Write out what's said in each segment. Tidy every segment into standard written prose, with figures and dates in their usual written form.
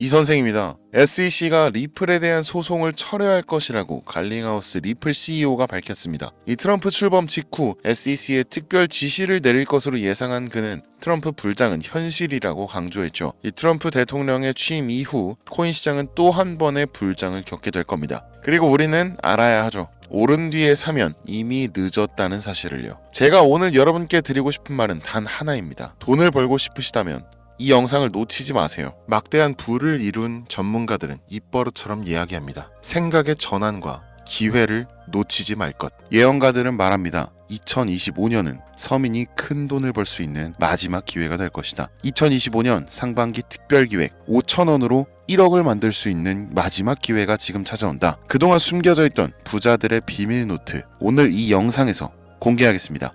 이 선생입니다. SEC가 리플에 대한 소송을 철회할 것이라고 갈링하우스 리플 CEO가 밝혔습니다. 이 트럼프 출범 직후 SEC에 특별 지시를 내릴 것으로 예상한 그는 트럼프 불장은 현실이라고 강조했죠. 이 트럼프 대통령의 취임 이후 코인 시장은 또 한 번의 불장을 겪게 될 겁니다. 그리고 우리는 알아야 하죠. 오른 뒤에 사면 이미 늦었다는 사실을요. 제가 오늘 여러분께 드리고 싶은 말은 단 하나입니다. 돈을 벌고 싶으시다면 이 영상을 놓치지 마세요. 막대한 부를 이룬 전문가들은 입버릇처럼 이야기합니다. 생각의 전환과 기회를 놓치지 말 것. 예언가들은 말합니다. 2025년은 서민이 큰 돈을 벌 수 있는 마지막 기회가 될 것이다. 2025년 상반기 특별기획 5,000원으로 1억을 만들 수 있는 마지막 기회가 지금 찾아온다. 그동안 숨겨져 있던 부자들의 비밀 노트, 오늘 이 영상에서 공개하겠습니다.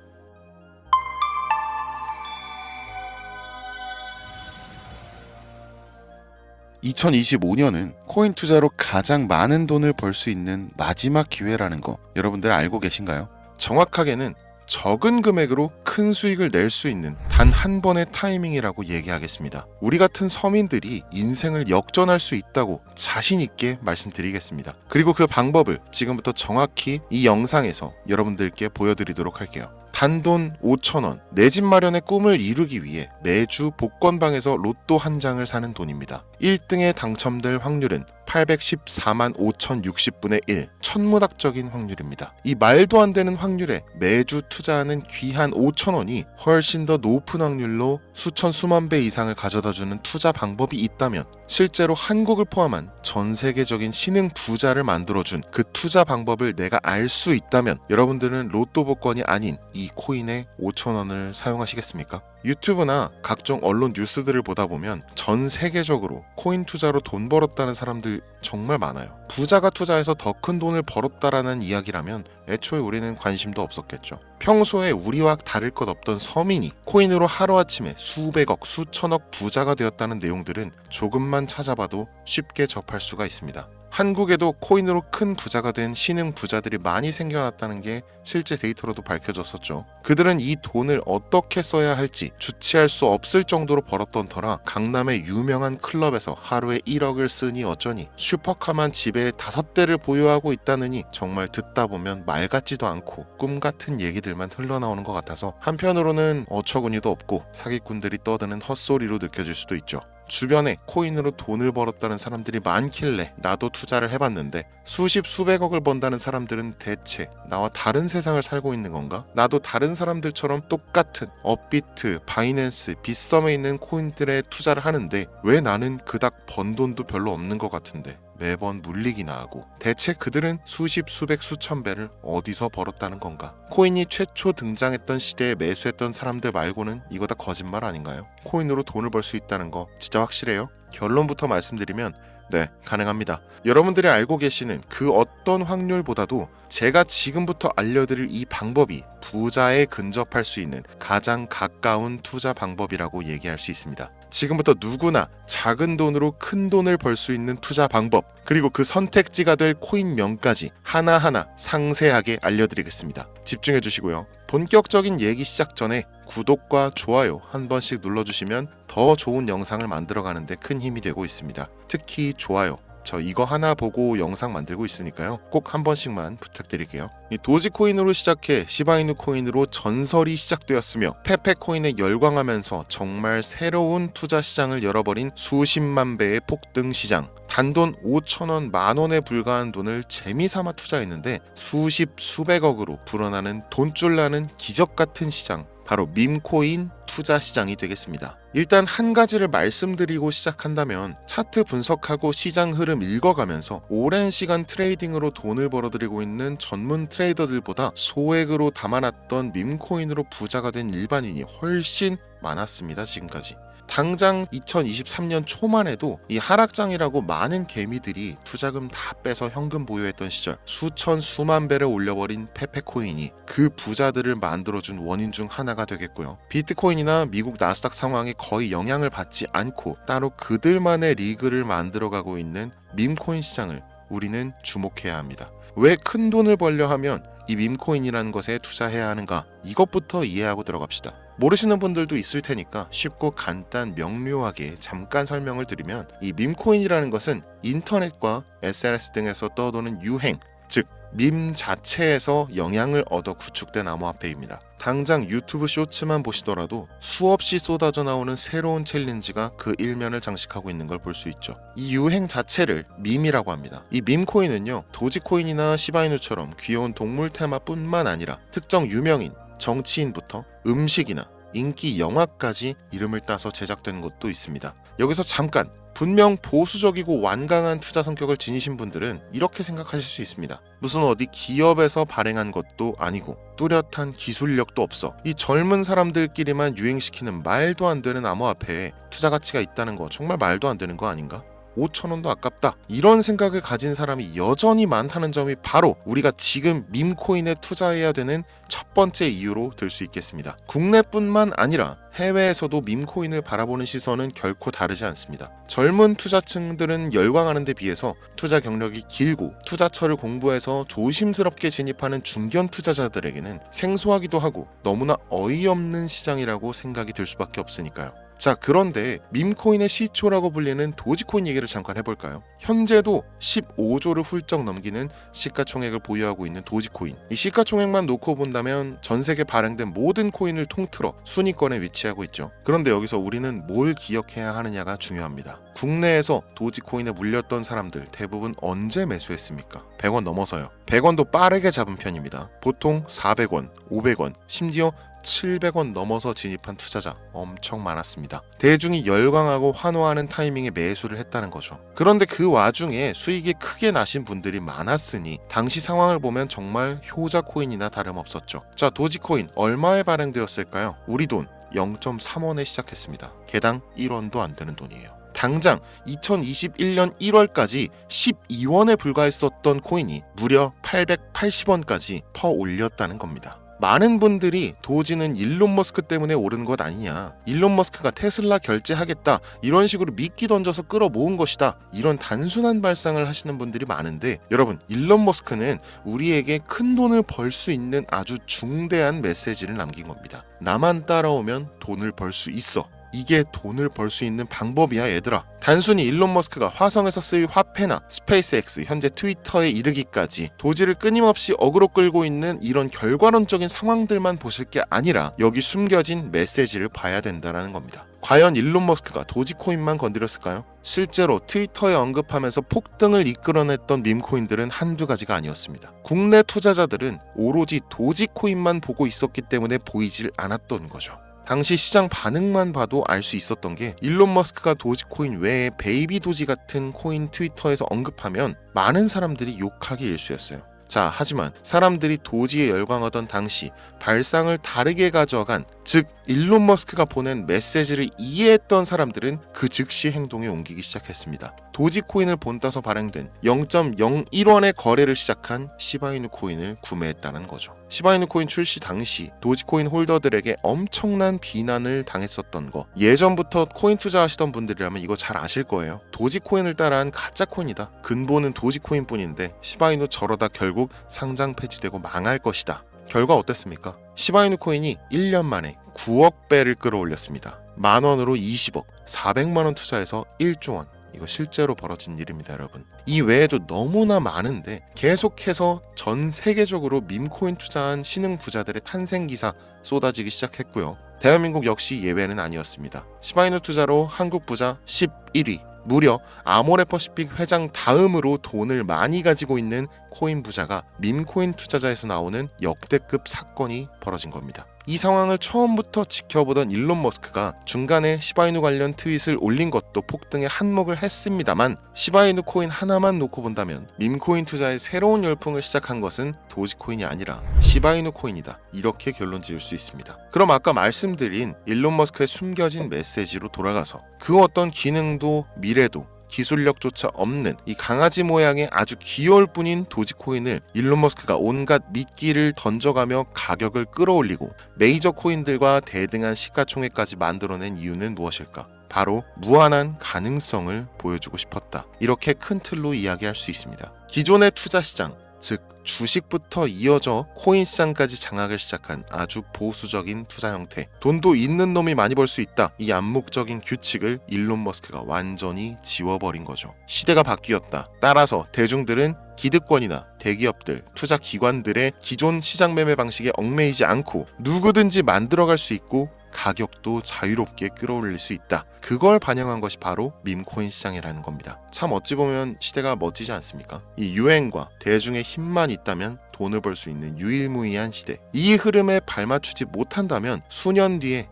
(2025년은) 코인 투자로 가장 많은 돈을 벌 수 있는 마지막 기회라는 거 여러분들 알고 계신가요? 정확하게는 적은 금액으로 큰 수익을 낼 수 있는 단 한 번의 타이밍이라고 얘기하겠습니다. 우리 같은 서민들이 인생을 역전할 수 있다고 자신 있게 말씀드리겠습니다. 그리고 그 방법을 지금부터 정확히 이 영상에서 여러분들께 보여드리도록 할게요. 단돈 5,000원, 내 집 마련의 꿈을 이루기 위해 매주 복권방에서 로또 한 장을 사는 돈입니다. 1등에 당첨될 확률은 814만 5,060분의 1, 천문학적인 확률입니다. 이 말도 안 되는 확률에 매주 투자하는 귀한 5,000원이 훨씬 더 높은 확률로 수천 수만 배 이상을 가져다주는 투자 방법이 있다면, 실제로 한국을 포함한 전 세계적인 신흥 부자를 만들어준 그 투자 방법을 내가 알 수 있다면 여러분들은 로또 복권이 아닌 이 코인의 5,000원을 사용하시겠습니까? 유튜브나 각종 언론 뉴스들을 보다 보면 전 세계적으로 코인 투자로 돈 벌었다는 사람들 정말 많아요. 부자가 투자해서 더 큰 돈을 벌었다라는 이야기라면 애초에 우리는 관심도 없었겠죠. 평소에 우리와 다를 것 없던 서민이 코인으로 하루아침에 수백억, 수천억 부자가 되었다는 내용들은 조금만 찾아봐도 쉽게 접할 수가 있습니다. 한국에도 코인으로 큰 부자가 된 신흥 부자들이 많이 생겨났다는 게 실제 데이터로도 밝혀졌었죠. 그들은 이 돈을 어떻게 써야 할지 주체할 수 없을 정도로 벌었던 터라 강남의 유명한 클럽에서 하루에 1억을 쓰니 어쩌니, 슈퍼카만 집에 5대를 보유하고 있다느니 정말 듣다 보면 말 같지도 않고 꿈 같은 얘기들만 흘러나오는 것 같아서 한편으로는 어처구니도 없고 사기꾼들이 떠드는 헛소리로 느껴질 수도 있죠. 주변에 코인으로 돈을 벌었다는 사람들이 많길래 나도 투자를 해봤는데 수십 수백억을 번다는 사람들은 대체 나와 다른 세상을 살고 있는 건가? 나도 다른 사람들처럼 똑같은 업비트, 바이낸스, 빗썸에 있는 코인들에 투자를 하는데 왜 나는 그닥 번 돈도 별로 없는 것 같은데 매번 물리기나 하고, 대체 그들은 수십 수백 수천 배를 어디서 벌었다는 건가? 코인이 최초 등장했던 시대에 매수했던 사람들 말고는 이거 다 거짓말 아닌가요? 코인으로 돈을 벌 수 있다는 거 진짜 확실해요? 결론부터 말씀드리면 네, 가능합니다. 여러분들이 알고 계시는 그 어떤 확률보다도 제가 지금부터 알려드릴 이 방법이 부자에 근접할 수 있는 가장 가까운 투자 방법이라고 얘기할 수 있습니다. 지금부터 누구나 작은 돈으로 큰 돈을 벌 수 있는 투자 방법, 그리고 그 선택지가 될 코인명까지 하나하나 상세하게 알려드리겠습니다. 집중해 주시고요. 본격적인 얘기 시작 전에 구독과 좋아요 한 번씩 눌러주시면 더 좋은 영상을 만들어가는데 큰 힘이 되고 있습니다. 특히 좋아요, 저 이거 하나 보고 영상 만들고 있으니까요. 꼭 한 번씩만 부탁드릴게요. 이 도지코인으로 시작해 시바이누 코인으로 전설이 시작되었으며 페페코인에 열광하면서 정말 새로운 투자 시장을 열어버린 수십만 배의 폭등 시장. 단돈 5,000원, 만원에 불과한 돈을 재미삼아 투자했는데 수십 수백억으로 불어나는 돈줄 나는 기적 같은 시장, 바로 밈코인 투자 시장이 되겠습니다. 일단 한 가지를 말씀드리고 시작한다면, 차트 분석하고 시장 흐름 읽어가면서 오랜 시간 트레이딩으로 돈을 벌어들이고 있는 전문 트레이더들보다 소액으로 담아놨던 밈코인으로 부자가 된 일반인이 훨씬 많았습니다. 지금까지. 당장 2023년 초만 해도 이 하락장이라고 많은 개미들이 투자금 다 빼서 현금 보유했던 시절 수천 수만 배를 올려버린 페페코인이 그 부자들을 만들어준 원인 중 하나가 되겠고요. 비트코인이나 미국 나스닥 상황에 거의 영향을 받지 않고 따로 그들만의 리그를 만들어가고 있는 밈코인 시장을 우리는 주목해야 합니다. 왜 큰 돈을 벌려 하면 이 밈코인이라는 것에 투자해야 하는가? 이것부터 이해하고 들어갑시다. 모르시는 분들도 있을 테니까 쉽고 간단 명료하게 잠깐 설명을 드리면, 이 밈코인이라는 것은 인터넷과 SNS 등에서 떠도는 유행, 즉 밈 자체에서 영향을 얻어 구축된 암호화폐입니다. 당장 유튜브 쇼츠만 보시더라도 수없이 쏟아져 나오는 새로운 챌린지가 그 일면을 장식하고 있는 걸 볼 수 있죠. 이 유행 자체를 밈이라고 합니다. 이 밈코인은요, 도지코인이나 시바이누처럼 귀여운 동물 테마뿐만 아니라 특정 유명인, 정치인부터 음식이나 인기 영화까지 이름을 따서 제작된 것도 있습니다. 여기서 잠깐, 분명 보수적이고 완강한 투자 성격을 지니신 분들은 이렇게 생각하실 수 있습니다. 무슨 어디 기업에서 발행한 것도 아니고 뚜렷한 기술력도 없어 이 젊은 사람들끼리만 유행시키는 말도 안 되는 암호화폐에 투자 가치가 있다는 거 정말 말도 안 되는 거 아닌가? 5,000원도 아깝다, 이런 생각을 가진 사람이 여전히 많다는 점이 바로 우리가 지금 밈코인에 투자해야 되는 첫 번째 이유로 들 수 있겠습니다. 국내뿐만 아니라 해외에서도 밈코인을 바라보는 시선은 결코 다르지 않습니다. 젊은 투자층들은 열광하는 데 비해서 투자 경력이 길고 투자처를 공부해서 조심스럽게 진입하는 중견 투자자들에게는 생소하기도 하고 너무나 어이없는 시장이라고 생각이 들 수밖에 없으니까요. 자, 그런데 밈코인의 시초라고 불리는 도지코인 얘기를 잠깐 해볼까요? 현재도 15조를 훌쩍 넘기는 시가총액을 보유하고 있는 도지코인. 이 시가총액만 놓고 본다면 전 세계 발행된 모든 코인을 통틀어 순위권에 위치하고 있죠. 그런데 여기서 우리는 뭘 기억해야 하느냐가 중요합니다. 국내에서 도지코인에 물렸던 사람들 대부분 언제 매수했습니까? 100원 넘어서요. 100원도 빠르게 잡은 편입니다. 보통 400원, 500원, 심지어 700원 넘어서 진입한 투자자 엄청 많았습니다. 대중이 열광하고 환호하는 타이밍에 매수를 했다는 거죠. 그런데 그 와중에 수익이 크게 나신 분들이 많았으니 당시 상황을 보면 정말 효자 코인이나 다름없었죠. 자, 도지코인 얼마에 발행되었을까요? 우리 돈 0.3원에 시작했습니다. 개당 1원도 안 되는 돈이에요. 당장 2021년 1월까지 12원에 불과했었던 코인이 무려 880원까지 퍼 올렸다는 겁니다. 많은 분들이 도지는 일론 머스크 때문에 오른 것 아니냐, 일론 머스크가 테슬라 결제하겠다, 이런 식으로 미끼 던져서 끌어모은 것이다, 이런 단순한 발상을 하시는 분들이 많은데, 여러분, 일론 머스크는 우리에게 큰 돈을 벌 수 있는 아주 중대한 메시지를 남긴 겁니다. 나만 따라오면 돈을 벌 수 있어. 이게 돈을 벌 수 있는 방법이야, 얘들아. 단순히 일론 머스크가 화성에서 쓰일 화폐나 스페이스X, 현재 트위터에 이르기까지 도지를 끊임없이 어그로 끌고 있는 이런 결과론적인 상황들만 보실 게 아니라 여기 숨겨진 메시지를 봐야 된다는 겁니다. 과연 일론 머스크가 도지코인만 건드렸을까요? 실제로 트위터에 언급하면서 폭등을 이끌어냈던 밈코인들은 한두 가지가 아니었습니다. 국내 투자자들은 오로지 도지코인만 보고 있었기 때문에 보이질 않았던 거죠. 당시 시장 반응만 봐도 알 수 있었던 게, 일론 머스크가 도지코인 외에 베이비 도지 같은 코인 트위터에서 언급하면 많은 사람들이 욕하기 일쑤였어요. 자, 하지만 사람들이 도지에 열광하던 당시 발상을 다르게 가져간, 즉 일론 머스크가 보낸 메시지를 이해했던 사람들은 그 즉시 행동에 옮기기 시작했습니다. 도지코인을 본따서 발행된 0.01원의 거래를 시작한 시바이누 코인을 구매했다는 거죠. 시바이누 코인 출시 당시 도지코인 홀더들에게 엄청난 비난을 당했었던 거, 예전부터 코인 투자하시던 분들이라면 이거 잘 아실 거예요. 도지코인을 따라한 가짜 코인이다, 근본은 도지코인 뿐인데 시바이누 저러다 결국 상장 폐지되고 망할 것이다. 결과 어땠습니까? 시바이누 코인이 1년 만에 9억 배를 끌어올렸습니다. 만원으로 20억, 400만원 투자해서 1조 원. 이거 실제로 벌어진 일입니다, 여러분. 이 외에도 너무나 많은데 계속해서 전 세계적으로 밈코인 투자한 신흥 부자들의 탄생 기사 쏟아지기 시작했고요. 대한민국 역시 예외는 아니었습니다. 시바이누 투자로 한국 부자 11위, 무려 아모레퍼시픽 회장 다음으로 돈을 많이 가지고 있는 코인 부자가 밈코인 투자자에서 나오는 역대급 사건이 벌어진 겁니다. 이 상황을 처음부터 지켜보던 일론 머스크가 중간에 시바이누 관련 트윗을 올린 것도 폭등에 한몫을 했습니다만, 시바이누 코인 하나만 놓고 본다면 밈코인 투자의 새로운 열풍을 시작한 것은 도지코인이 아니라 시바이누 코인이다, 이렇게 결론 지을 수 있습니다. 그럼 아까 말씀드린 일론 머스크의 숨겨진 메시지로 돌아가서, 그 어떤 기능도 미래도 기술력조차 없는 이 강아지 모양의 아주 귀여울 뿐인 도지코인을 일론 머스크가 온갖 미끼를 던져가며 가격을 끌어올리고 메이저 코인들과 대등한 시가총액까지 만들어낸 이유는 무엇일까? 바로 무한한 가능성을 보여주고 싶었다, 이렇게 큰 틀로 이야기할 수 있습니다. 기존의 투자 시장, 즉 주식부터 이어져 코인 시장까지 장악을 시작한 아주 보수적인 투자 형태. 돈도 있는 놈이 많이 벌 수 있다. 이 암묵적인 규칙을 일론 머스크가 완전히 지워버린 거죠. 시대가 바뀌었다. 따라서 대중들은 기득권이나 대기업들, 투자 기관들의 기존 시장 매매 방식에 얽매이지 않고 누구든지 만들어갈 수 있고 가격도 자유롭게 끌어올릴 수 있다. 그걸 반영한 것이 바로 밈코인 시장이라는 겁니다. 참 어찌 보면 시대가 멋지지 않습니까? 이 유행과 대중의 힘만 있다면 돈을 벌 수 있는 유일무이한 시대. 이 흐름에 발맞추지 못한다면 수년 뒤에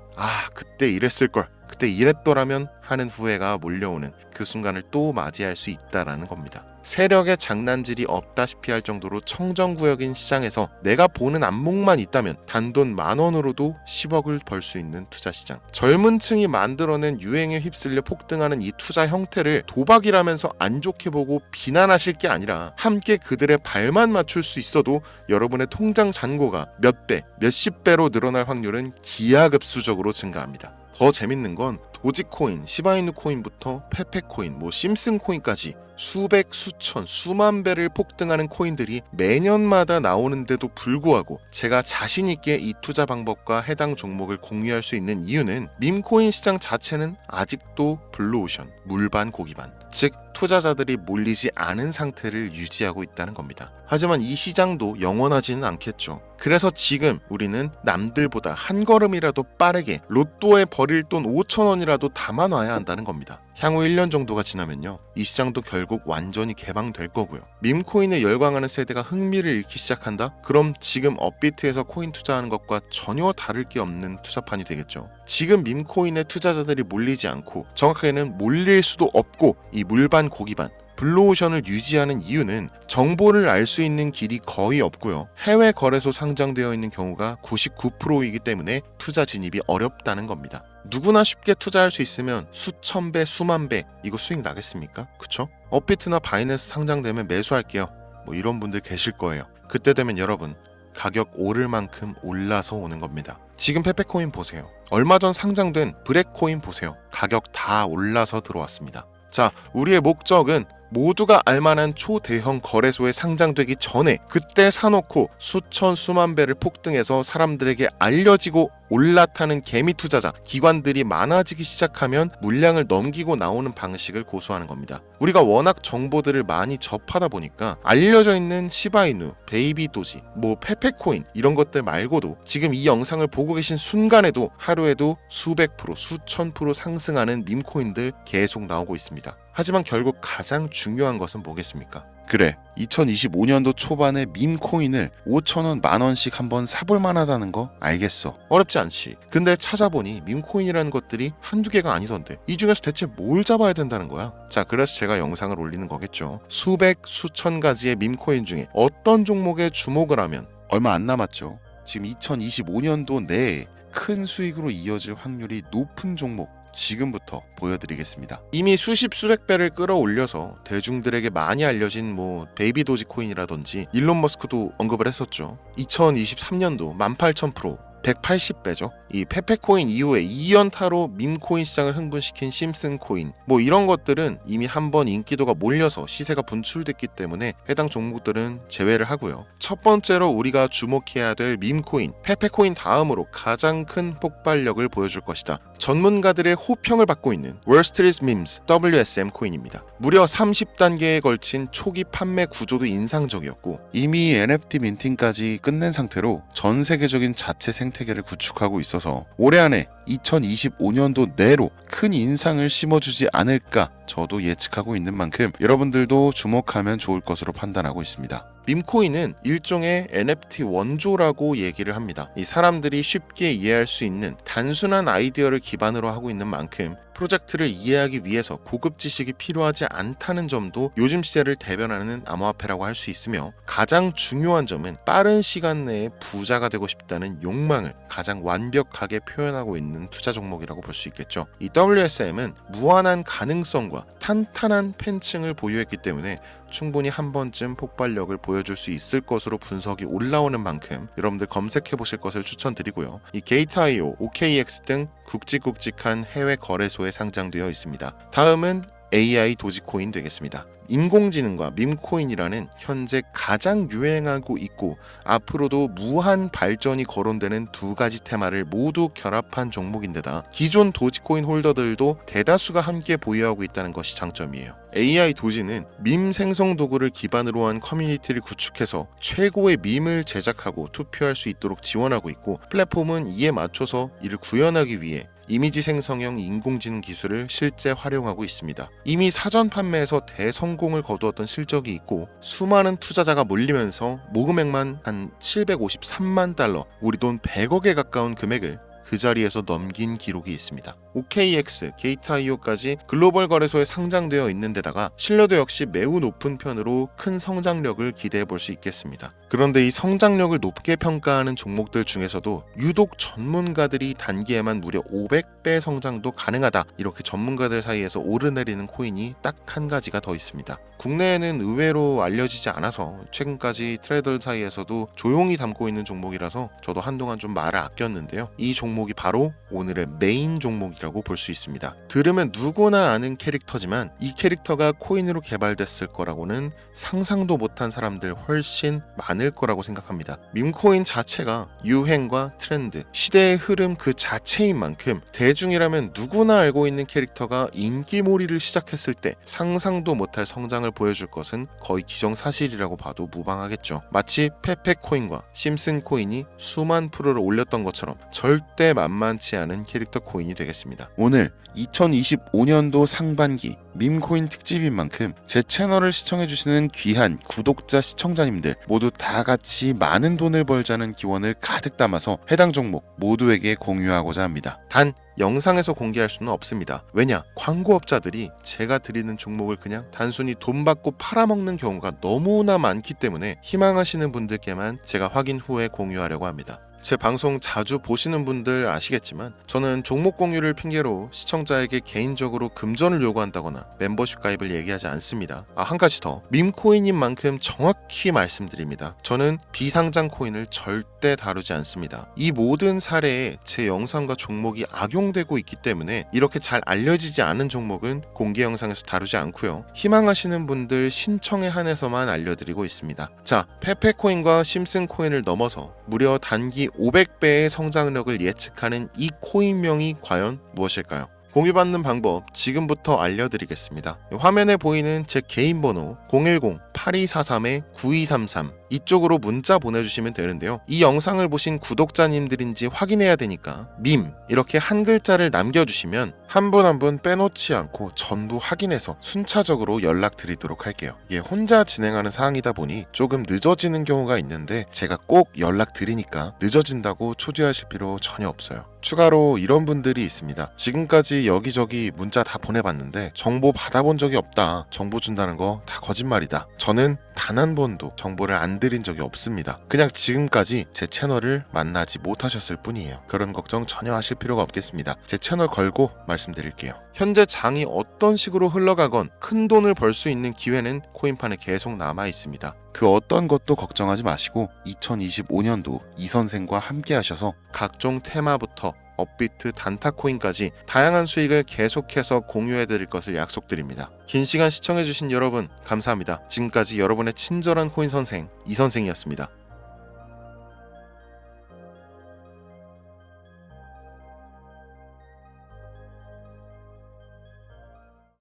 그때 이랬을걸, 그때 이랬더라면 하는 후회가 몰려오는 그 순간을 또 맞이할 수 있다라는 겁니다. 세력의 장난질이 없다시피 할 정도로 청정구역인 시장에서 내가 보는 안목만 있다면 단돈 10,000원으로도 10억을 벌 수 있는 투자 시장. 젊은 층이 만들어낸 유행에 휩쓸려 폭등하는 이 투자 형태를 도박이라면서 안 좋게 보고 비난하실 게 아니라 함께 그들의 발만 맞출 수 있어도 여러분의 통장 잔고가 몇 배, 몇십 배로 늘어날 확률은 기하급수적으로 증가합니다. 더 재밌는 건 도지코인, 시바이누 코인부터 페페코인, 심슨코인까지 수백, 수천, 수만 배를 폭등하는 코인들이 매년마다 나오는데도 불구하고 제가 자신 있게 이 투자 방법과 해당 종목을 공유할 수 있는 이유는 밈코인 시장 자체는 아직도 블루오션, 물반 고기반, 즉 투자자들이 몰리지 않은 상태를 유지하고 있다는 겁니다. 하지만 이 시장도 영원하지는 않겠죠. 그래서 지금 우리는 남들보다 한 걸음이라도 빠르게 로또에 버릴 돈 5,000원이라도 담아놔야 한다는 겁니다. 향후 1년 정도가 지나면요, 이 시장도 결국 완전히 개방될 거고요. 밈코인에 열광하는 세대가 흥미를 잃기 시작한다? 그럼 지금 업비트에서 코인 투자하는 것과 전혀 다를 게 없는 투자판이 되겠죠. 지금 밈코인에 투자자들이 몰리지 않고, 정확하게는 몰릴 수도 없고, 이 물반 고기반 블루오션을 유지하는 이유는 정보를 알 수 있는 길이 거의 없고요. 해외 거래소 상장되어 있는 경우가 99%이기 때문에 투자 진입이 어렵다는 겁니다. 누구나 쉽게 투자할 수 있으면 수천 배, 수만 배 이거 수익 나겠습니까? 그쵸? 업비트나 바이낸스 상장되면 매수할게요. 이런 분들 계실 거예요. 그때 되면 여러분, 가격 오를 만큼 올라서 오는 겁니다. 지금 페페코인 보세요. 얼마 전 상장된 브렉코인 보세요. 가격 다 올라서 들어왔습니다. 자, 우리의 목적은 모두가 알만한 초대형 거래소에 상장되기 전에 그때 사놓고 수천 수만 배를 폭등해서 사람들에게 알려지고 올라타는 개미 투자자, 기관들이 많아지기 시작하면 물량을 넘기고 나오는 방식을 고수하는 겁니다. 우리가 워낙 정보들을 많이 접하다 보니까 알려져 있는 시바이누, 베이비도지, 페페코인 이런 것들 말고도 지금 이 영상을 보고 계신 순간에도 하루에도 수백 프로, 수천 프로 상승하는 밈코인들 계속 나오고 있습니다. 하지만 결국 가장 중요한 것은 뭐겠습니까? 그래, 2025년도 초반에 밈코인을 5,000원, 10,000원씩 한번 사볼 만하다는 거 알겠어. 어렵지 않지. 근데 찾아보니 밈코인이라는 것들이 한두 개가 아니던데 이 중에서 대체 뭘 잡아야 된다는 거야? 자, 그래서 제가 영상을 올리는 거겠죠. 수백, 수천 가지의 밈코인 중에 어떤 종목에 주목을 하면 얼마 안 남았죠. 지금 2025년도 내에 큰 수익으로 이어질 확률이 높은 종목 지금부터 보여드리겠습니다. 이미 수십 수백 배를 끌어올려서 대중들에게 많이 알려진 베이비 도지코인이라든지 일론 머스크도 언급을 했었죠. 2023년도 18,000%, 180배죠. 이 페페코인 이후에 2연타로 밈코인 시장을 흥분시킨 심슨코인 이런 것들은 이미 한번 인기도가 몰려서 시세가 분출됐기 때문에 해당 종목들은 제외를 하고요. 첫 번째로 우리가 주목해야 될 밈코인, 페페코인 다음으로 가장 큰 폭발력을 보여줄 것이다. 전문가들의 호평을 받고 있는 월스트리트 밈스 WSM 코인입니다. 무려 30단계에 걸친 초기 판매 구조도 인상적이었고 이미 NFT 민팅까지 끝낸 상태로 전 세계적인 자체 생태계를 구축하고 있어서 올해 안에 2025년도 내로 큰 인상을 심어주지 않을까 저도 예측하고 있는 만큼 여러분들도 주목하면 좋을 것으로 판단하고 있습니다. 밈코인은 일종의 NFT 원조라고 얘기를 합니다. 이 사람들이 쉽게 이해할 수 있는 단순한 아이디어를 기반으로 하고 있는 만큼 프로젝트를 이해하기 위해서 고급 지식이 필요하지 않다는 점도 요즘 시대를 대변하는 암호화폐라고 할 수 있으며, 가장 중요한 점은 빠른 시간 내에 부자가 되고 싶다는 욕망을 가장 완벽하게 표현하고 있는 투자 종목이라고 볼 수 있겠죠. 이 WSM은 무한한 가능성과 탄탄한 팬층을 보유했기 때문에 충분히 한 번쯤 폭발력을 보여줄 수 있을 것으로 분석이 올라오는 만큼 여러분들 검색해 보실 것을 추천드리고요. 이 게이트.io, OKX 등 굵직굵직한 해외 거래소에 상장되어 있습니다. 다음은 AI 도지코인 되겠습니다. 인공지능과 밈코인이라는 현재 가장 유행하고 있고 앞으로도 무한 발전이 거론되는 두 가지 테마를 모두 결합한 종목인데다 기존 도지코인 홀더들도 대다수가 함께 보유하고 있다는 것이 장점이에요. AI 도지는 밈 생성 도구를 기반으로 한 커뮤니티를 구축해서 최고의 밈을 제작하고 투표할 수 있도록 지원하고 있고 플랫폼은 이에 맞춰서 이를 구현하기 위해 이미지 생성형 인공지능 기술을 실제 활용하고 있습니다. 이미 사전 판매에서 대성공을 거두었던 실적이 있고 수많은 투자자가 몰리면서 모금액만 한 753만 달러, 우리 돈 100억에 가까운 금액을 그 자리에서 넘긴 기록이 있습니다. OKX, 게이트.io까지 글로벌 거래소에 상장되어 있는 데다가 신뢰도 역시 매우 높은 편으로 큰 성장력을 기대해 볼 수 있겠습니다. 그런데 이 성장력을 높게 평가하는 종목들 중에서도 유독 전문가들이 단기에만 무려 500배 성장도 가능하다, 이렇게 전문가들 사이에서 오르내리는 코인이 딱 한 가지가 더 있습니다. 국내에는 의외로 알려지지 않아서 최근까지 트레이더 사이에서도 조용히 담고 있는 종목이라서 저도 한동안 좀 말을 아꼈는데요. 이 종목이 바로 오늘의 메인 종목이라고 볼 수 있습니다. 들으면 누구나 아는 캐릭터지만 이 캐릭터가 코인으로 개발됐을 거라고는 상상도 못한 사람들 훨씬 많을 거라고 생각합니다. 밈코인 자체가 유행과 트렌드, 시대의 흐름 그 자체인 만큼 대중이라면 누구나 알고 있는 캐릭터가 인기몰이를 시작했을 때 상상도 못할 성장을 보여줄 것은 거의 기정사실이라고 봐도 무방하겠죠. 마치 페페코인과 심슨코인이 수만 프로를 올렸던 것처럼 절대 만만치 않은 캐릭터 코인이 되겠습니다. 오늘 2025년도 상반기 밈코인 특집인 만큼 제 채널을 시청해주시는 귀한 구독자 시청자님들 모두 다 같이 많은 돈을 벌자는 기원을 가득 담아서 해당 종목 모두에게 공유하고자 합니다. 단 영상에서 공개할 수는 없습니다. 왜냐? 광고업자들이 제가 드리는 종목을 그냥 단순히 돈 받고 팔아먹는 경우가 너무나 많기 때문에 희망하시는 분들께만 제가 확인 후에 공유하려고 합니다. 제 방송 자주 보시는 분들 아시겠지만 저는 종목 공유를 핑계로 시청자에게 개인적으로 금전을 요구한다거나 멤버십 가입을 얘기하지 않습니다. 한 가지 더, 밈코인인 만큼 정확히 말씀드립니다. 저는 비상장 코인을 절대 다루지 않습니다. 이 모든 사례에 제 영상과 종목이 악용되고 있기 때문에 이렇게 잘 알려지지 않은 종목은 공개 영상에서 다루지 않고요. 희망하시는 분들 신청에 한해서만 알려드리고 있습니다. 자, 페페코인과 심슨코인을 넘어서 무려 단기 500배의 성장력을 예측하는 이 코인명이 과연 무엇일까요? 공유받는 방법 지금부터 알려드리겠습니다. 화면에 보이는 제 개인 번호 010-8243-9233 이쪽으로 문자 보내주시면 되는데요. 이 영상을 보신 구독자님들인지 확인해야 되니까 밈 이렇게 한 글자를 남겨주시면 한 분 한 분 빼놓지 않고 전부 확인해서 순차적으로 연락드리도록 할게요. 이게 혼자 진행하는 사항이다 보니 조금 늦어지는 경우가 있는데 제가 꼭 연락드리니까 늦어진다고 초조하실 필요 전혀 없어요. 추가로 이런 분들이 있습니다. 지금까지 여기저기 문자 다 보내봤는데 정보 받아본 적이 없다. 정보 준다는 거 다 거짓말이다. 저는 단 한 번도 정보를 안 드린 적이 없습니다. 그냥 지금까지 제 채널을 만나지 못하셨을 뿐이에요. 그런 걱정 전혀 하실 필요가 없겠습니다. 제 채널 걸고 말씀드릴게요. 현재 장이 어떤 식으로 흘러가건 큰 돈을 벌 수 있는 기회는 코인판에 계속 남아 있습니다. 그 어떤 것도 걱정하지 마시고 2025년도 이 선생과 함께 하셔서 각종 테마부터 업비트, 단타코인까지 다양한 수익을 계속해서 공유해드릴 것을 약속드립니다. 긴 시간 시청해주신 여러분 감사합니다. 지금까지 여러분의 친절한 코인 선생 이선생이었습니다.